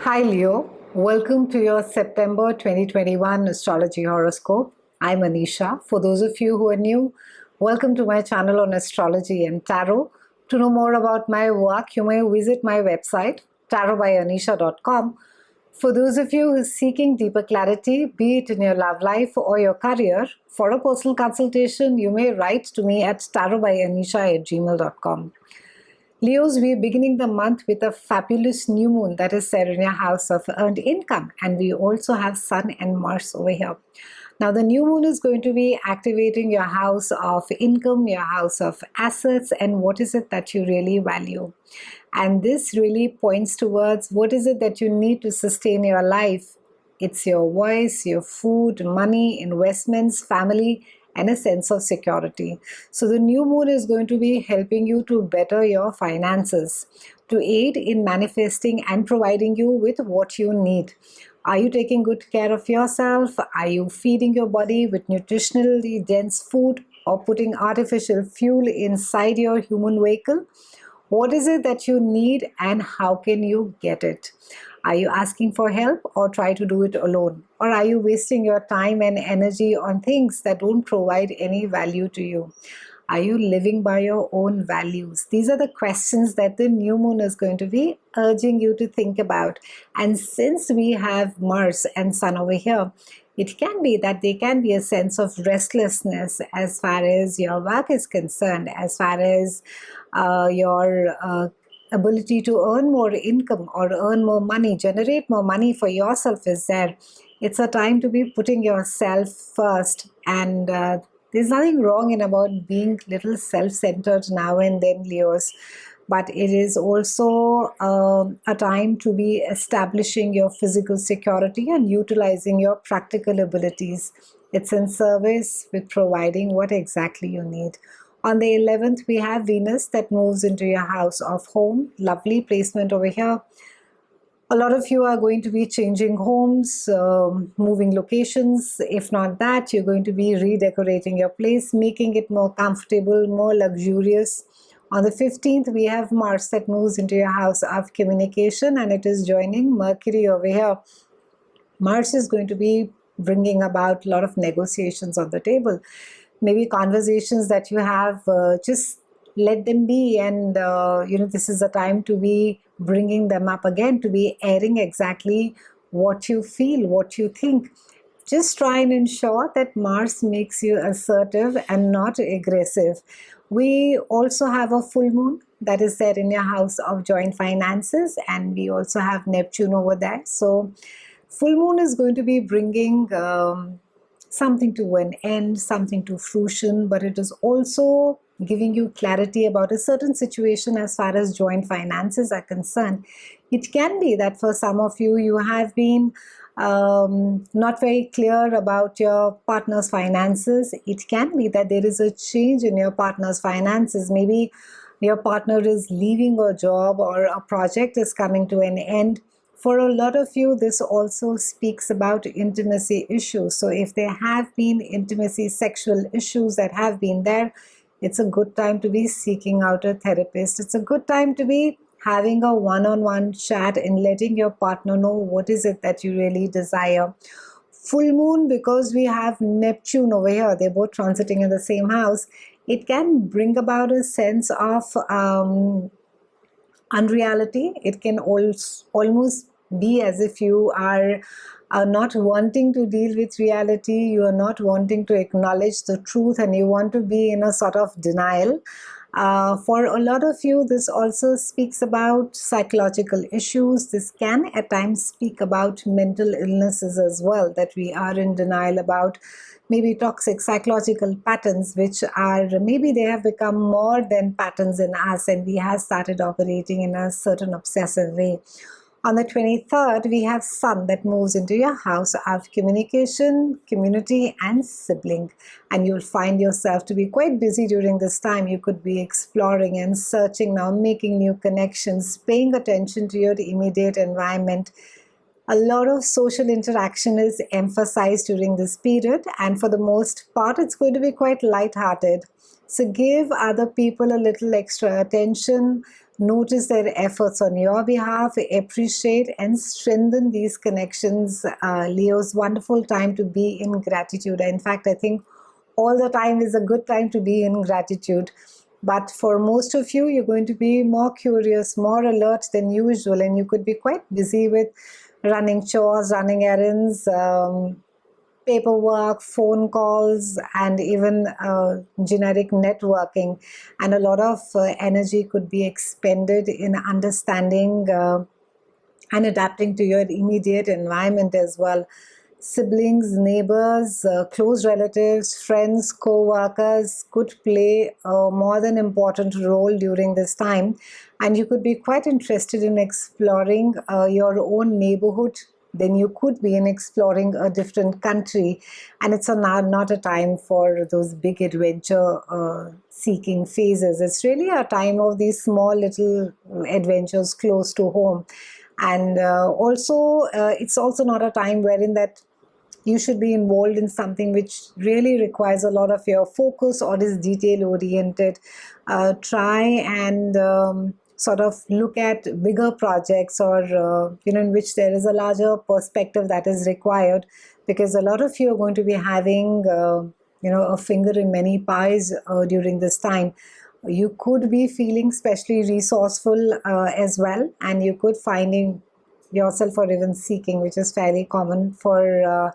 Hi Leo, welcome to your September 2021 Astrology Horoscope. I'm Anisha. For those of you who are new, welcome to my channel on astrology and tarot. To know more about my work, you may visit my website tarotbyanisha.com. For those of you who are seeking deeper clarity, be it in your love life or your career, for a personal consultation, you may write to me at tarotbyanisha@gmail.com. Leos, we're beginning the month with a fabulous new moon that is set in your house of earned income, and we also have Sun and Mars over here. Now, the new moon is going to be activating your house of income, your house of assets, and what is it that you really value. And this really points towards what is it that you need to sustain your life. It's your voice, your food, money, investments, family, and a sense of security. So the new moon is going to be helping you to better your finances, to aid in manifesting and providing you with what you need. Are you taking good care of yourself? Are you feeding your body with nutritionally dense food or putting artificial fuel inside your human vehicle? What is it that you need and how can you get it? Are you asking for help or try to do it alone? Or are you wasting your time and energy on things that don't provide any value to you? Are you living by your own values? These are the questions that the new moon is going to be urging you to think about. And since we have Mars and Sun over here, it can be that there can be a sense of restlessness as far as your work is concerned, as far as your ability to earn more income or earn more money, generate more money for yourself is there. It's a time to be putting yourself first, and there's nothing wrong in about being little self-centered now and then, Leos, but it is also a time to be establishing your physical security and utilizing your practical abilities. It's in service with providing what exactly you need. On the 11th, we have Venus that moves into your house of home. Lovely placement over here. A lot of you are going to be changing homes, moving locations. If not that, you're going to be redecorating your place, making it more comfortable, more luxurious. On the 15th, we have Mars that moves into your house of communication, and it is joining Mercury over here. Mars is going to be bringing about a lot of negotiations on the table. Maybe conversations that you have, just let them be, and this is a time to be bringing them up again, to be airing exactly what you feel, what you think. Just try and ensure that Mars makes you assertive and not aggressive. We also have a full moon that is there in your house of joint finances, and we also have Neptune over there. So full moon is going to be bringing something to an end, something to fruition, but it is also giving you clarity about a certain situation as far as joint finances are concerned. It can be that for some of you, you have been not very clear about your partner's finances. It can be that there is a change in your partner's finances. Maybe your partner is leaving a job or a project is coming to an end. For a lot of you, this also speaks about intimacy issues. So if there have been intimacy, sexual issues that have been there, it's a good time to be seeking out a therapist. It's a good time to be having a one-on-one chat and letting your partner know what is it that you really desire. Full moon, because we have Neptune over here, they're both transiting in the same house, it can bring about a sense of unreality. It can almost be as if you are not wanting to deal with reality, you are not wanting to acknowledge the truth, and you want to be in a sort of denial. For a lot of you, this also speaks about psychological issues. This can at times speak about mental illnesses as well, that we are in denial about. Maybe toxic psychological patterns, which are, maybe they have become more than patterns in us, and we have started operating in a certain obsessive way. On the 23rd, we have Sun that moves into your house of communication, community, and sibling. And you'll find yourself to be quite busy during this time. You could be exploring and searching now, making new connections, paying attention to your immediate environment. A lot of social interaction is emphasized during this period, and for the most part, it's going to be quite light-hearted. So give other people a little extra attention. notice their efforts on your behalf, appreciate and strengthen these connections. Leo's wonderful time to be in gratitude. In fact, I think all the time is a good time to be in gratitude. But for most of you, you're going to be more curious, more alert than usual, and you could be quite busy with running chores, running errands, paperwork, phone calls, and even generic networking. And a lot of energy could be expended in understanding and adapting to your immediate environment as well. Siblings, neighbors, close relatives, friends, co-workers could play a more than important role during this time, and you could be quite interested in exploring your own neighborhood. Then you could be in exploring a different country, and it's not a time for those big adventure seeking phases. It's really a time of these small little adventures close to home. And also it's also not a time wherein that you should be involved in something which really requires a lot of your focus or is detail oriented. Try and sort of look at bigger projects, or in which there is a larger perspective that is required, because a lot of you are going to be having a finger in many pies during this time. You could be feeling especially resourceful as well, and you could finding yourself or even seeking, which is fairly common for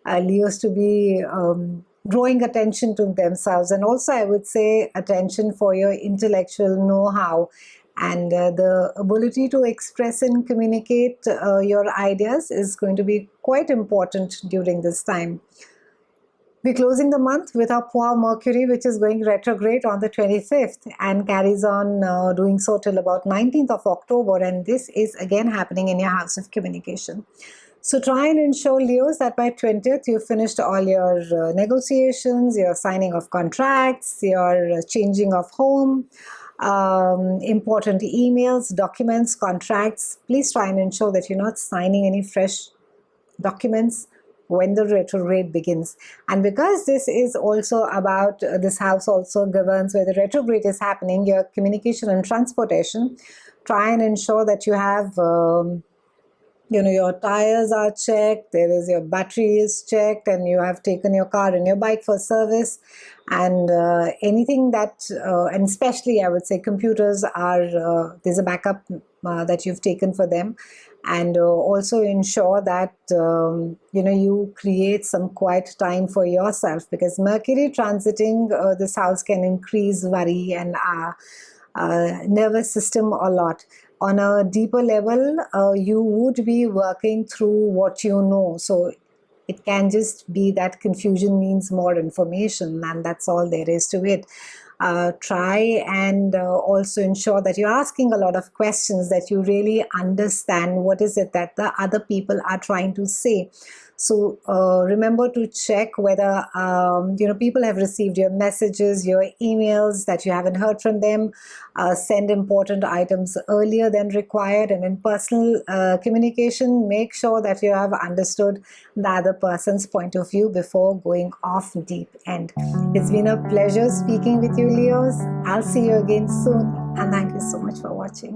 Leos to be drawing attention to themselves. And also I would say attention for your intellectual know-how and the ability to express and communicate your ideas is going to be quite important during this time. We're closing the month with our poor Mercury, which is going retrograde on the 25th and carries on doing so till about 19th of October. And this is again happening in your house of communication. So try and ensure, Leos, that by 20th you've finished all your negotiations, your signing of contracts, your changing of home, important emails, documents, contracts. Please try and ensure that you're not signing any fresh documents when the retrograde begins. And because this is also about, this house also governs where the retrograde is happening, your communication and transportation, try and ensure that you have your tires are checked, there is your battery is checked, and you have taken your car and your bike for service. And anything that, and especially I would say computers are, there's a backup that you've taken for them. And also ensure that you create some quiet time for yourself, because Mercury transiting this house can increase worry and nervous system a lot. On a deeper level, you would be working through what you know. So it can just be that confusion means more information, and that's all there is to it. Try and also ensure that you're asking a lot of questions, that you really understand what is it that the other people are trying to say. So remember to check whether people have received your messages, your emails, that you haven't heard from them. Send important items earlier than required. And in personal communication, make sure that you have understood the other person's point of view before going off deep end. It's been a pleasure speaking with you, Leos. I'll see you again soon, and thank you so much for watching.